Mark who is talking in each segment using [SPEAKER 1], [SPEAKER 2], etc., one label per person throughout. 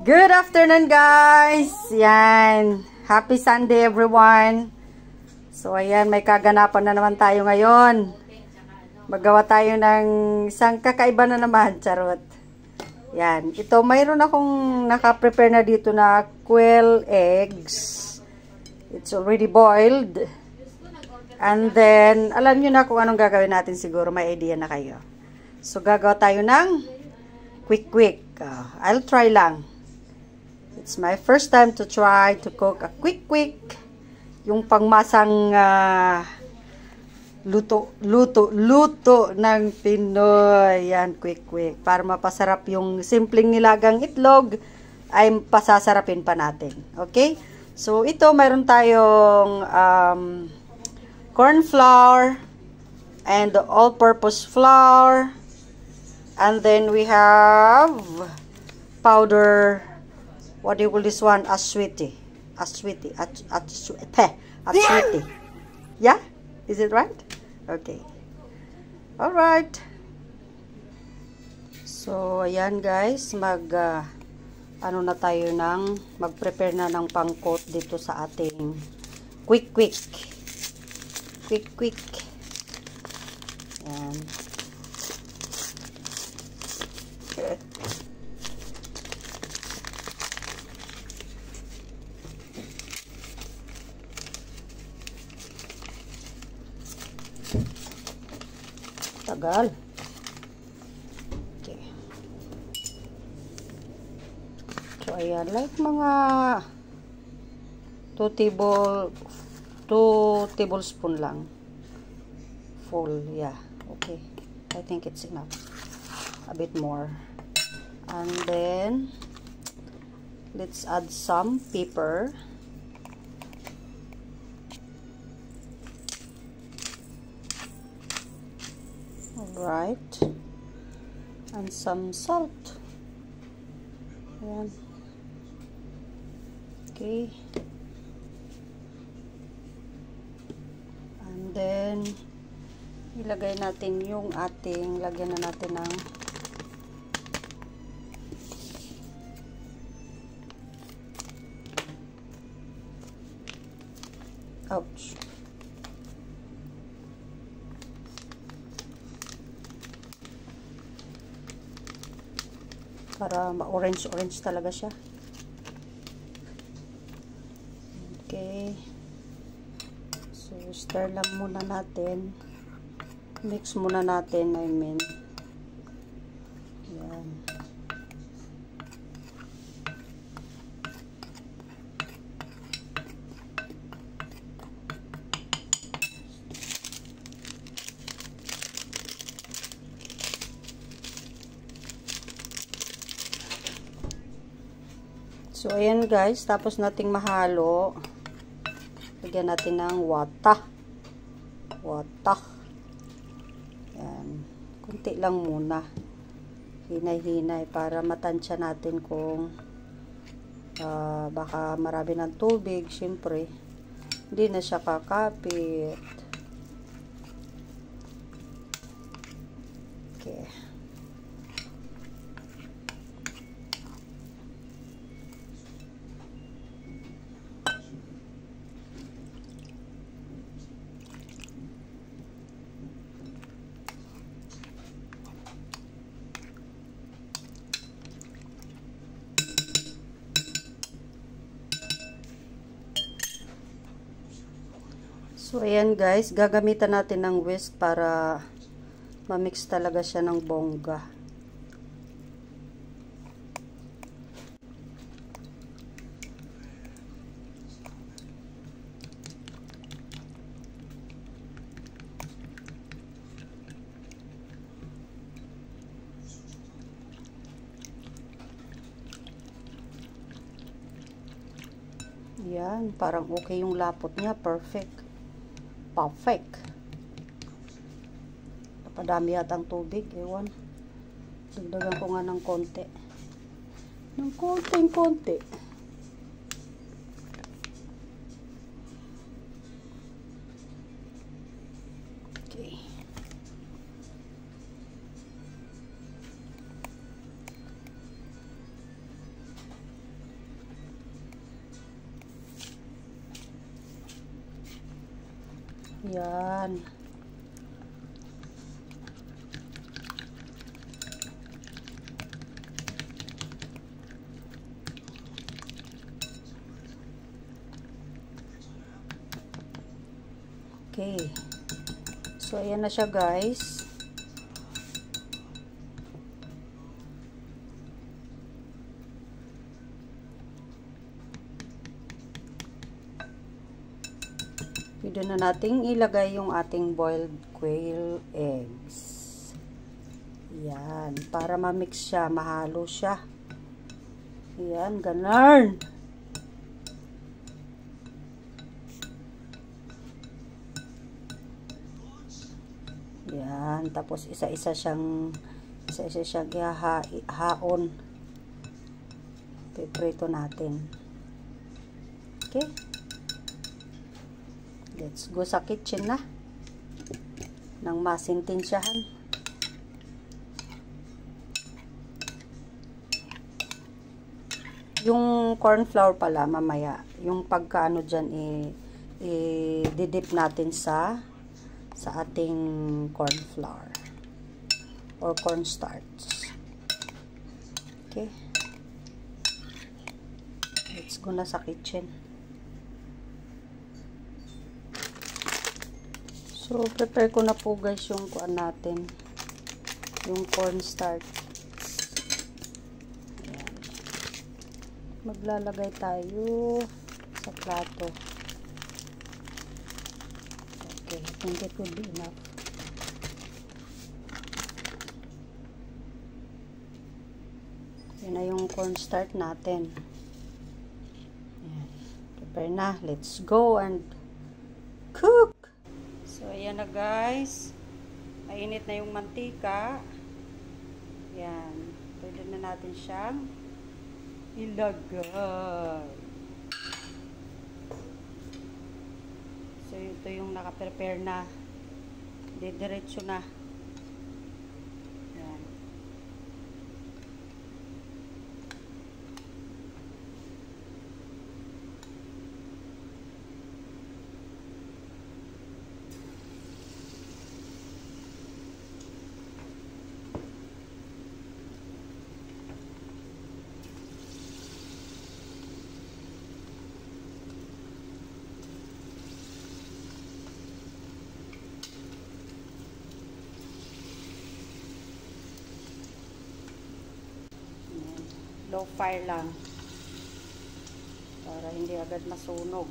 [SPEAKER 1] Good afternoon, guys! Yan. Happy Sunday, everyone! So, ayan, may kaganapan na naman tayo ngayon. Magawa tayo ng isang kakaiba na naman, charot. Yan. Ito, mayroon akong naka-prepare na dito na quail eggs. It's already boiled. And then, alam nyo na kung anong gagawin natin siguro. May idea na kayo. So, gagawa tayo ng quick. I'll try lang. It's my first time to try to cook a quick. Yung pangmasang luto ng Pinoy. Yan, quick. Para mapasarap yung simpleng nilagang itlog, ay pasasarapin pa natin. Okay? So, ito, mayroon tayong corn flour and all-purpose flour. And then we have powder, what do you call this one? Aswiti. Yeah? Is it right? Okay. Alright. So, ayan guys, ano na tayo mag-prepare na ng pang-coat dito sa ating quick. Ayan. Tagal. Okay. So, ayan. Like mga 2 tablespoon lang. Full. Yeah. Okay. I think it's enough. A bit more. And then, let's add some pepper. Alright. And some salt. Ayan. Okay. And then, ilagay natin yung lagyan na natin ng ouch. Para ma-orange talaga siya. Okay. So, stir lang muna natin. Mix muna natin, I mean. Yan. So, ayan guys, tapos nating mahalo. Lagyan natin ng wata. Ayan. Kunti lang muna. Hinay-hinay para matansya natin kung baka marami ng tubig. Siyempre, hindi na siya kakapit. Okay. So, ayan guys, gagamitan natin ng whisk para ma-mix talaga siya ng bongga. Ayan, parang okay yung lapot niya, perfect. Napadami yata ang tubig, ewan. Dagdagan ko nga ng konti. Ng konti. Okay. Yan. Okay. So, ayan na siya, guys. Pwede na nating ilagay yung ating boiled quail eggs. Yan. Para ma-mix siya, mahalo siya. Yan, ganun. Yan. Tapos, isa-isa siyang ihahaon. Piprito natin. Okay. Let's go sa kitchen na. Nang masintensyahan. Yung corn flour pala, mamaya. Yung pagkaano dyan, i-dip natin sa ating corn flour. Or cornstarch. Okay. Let's go na sa kitchen. So, prepare ko na po guys yung kuan natin. Yung cornstarch. Ayan. Maglalagay tayo sa plato. Okay, I think it will be enough. Yan na yung cornstarch natin. Ayan. Prepare na. Let's go and cook! So, ayan na guys. Mainit na yung mantika. Ayan. Pwede na natin siyang ilagay. So, ito yung naka-prepare na. Didiretso na. Ayan. Low fire lang para hindi agad masunog.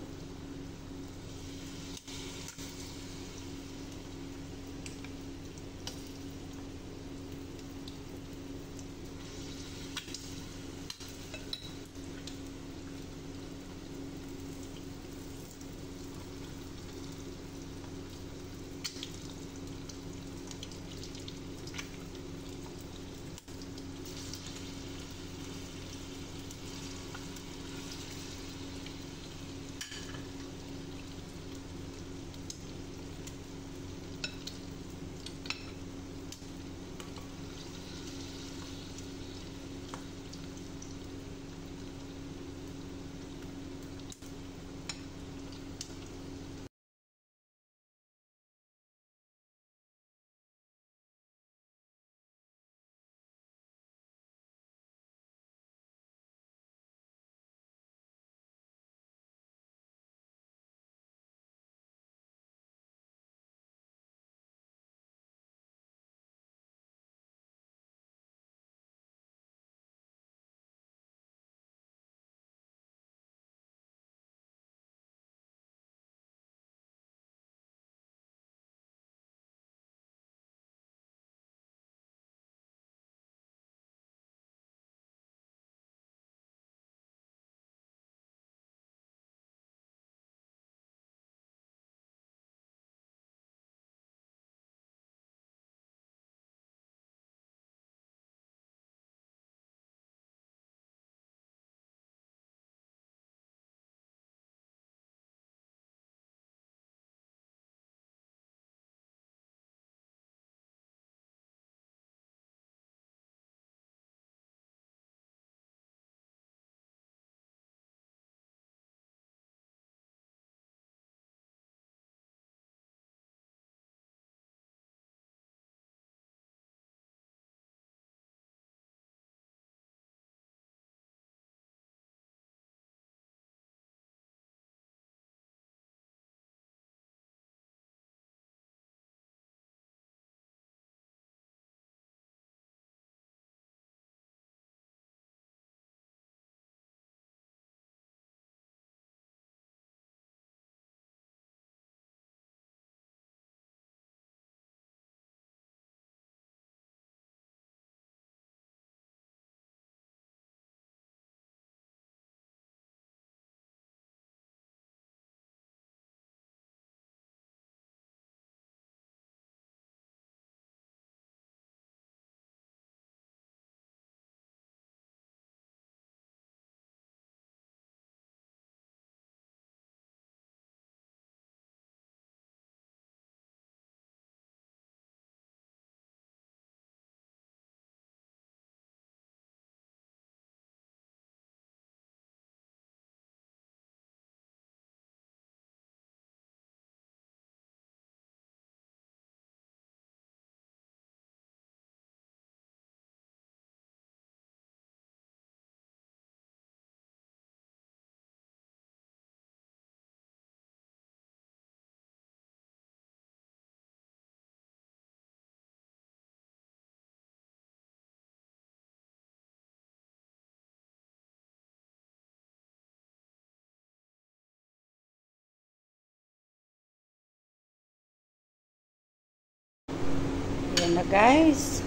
[SPEAKER 1] na guys.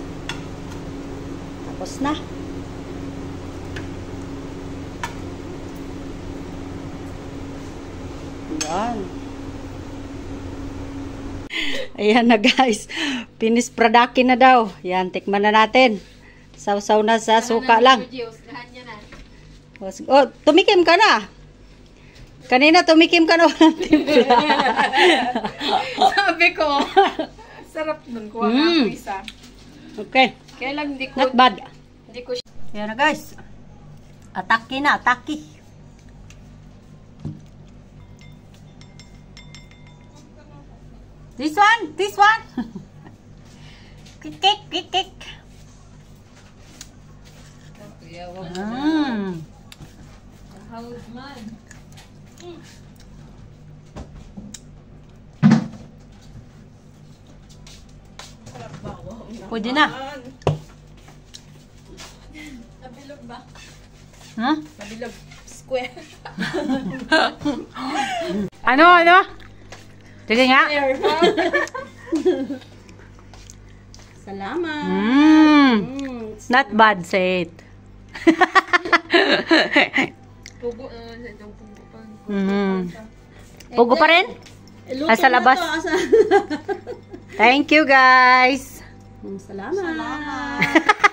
[SPEAKER 1] Tapos na. Yan. Ayan na guys. Finish product na daw. Yan, tikman na natin. Sausaw na sa suka lang. Oh, tumikim ka na. Kanina tumikim ka na walang timpla.
[SPEAKER 2] Sabi ko, sarap nun. Kuha nga ako isa.
[SPEAKER 1] Okay.
[SPEAKER 2] Kaya lang hindi ko...
[SPEAKER 1] Not bad.
[SPEAKER 2] Hindi ko
[SPEAKER 1] Ayan na guys. Atake na, atake. This one, this one. Quick, quick, quick, quick.
[SPEAKER 2] How's man?
[SPEAKER 1] Pwede na.
[SPEAKER 2] Nabilog ba?
[SPEAKER 1] Huh?
[SPEAKER 2] Nabilog. Square.
[SPEAKER 1] Ano, ano? Sige nga.
[SPEAKER 2] Salamat.
[SPEAKER 1] Not bad, say it.
[SPEAKER 2] Pugo. Itong pugo pa.
[SPEAKER 1] Pugo pa rin? Sa labas. Thank you, guys.
[SPEAKER 2] Salamat.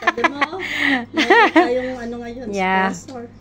[SPEAKER 2] Sabi mo, meron tayong ano ngayon,
[SPEAKER 1] Yeah.
[SPEAKER 2] sponsor.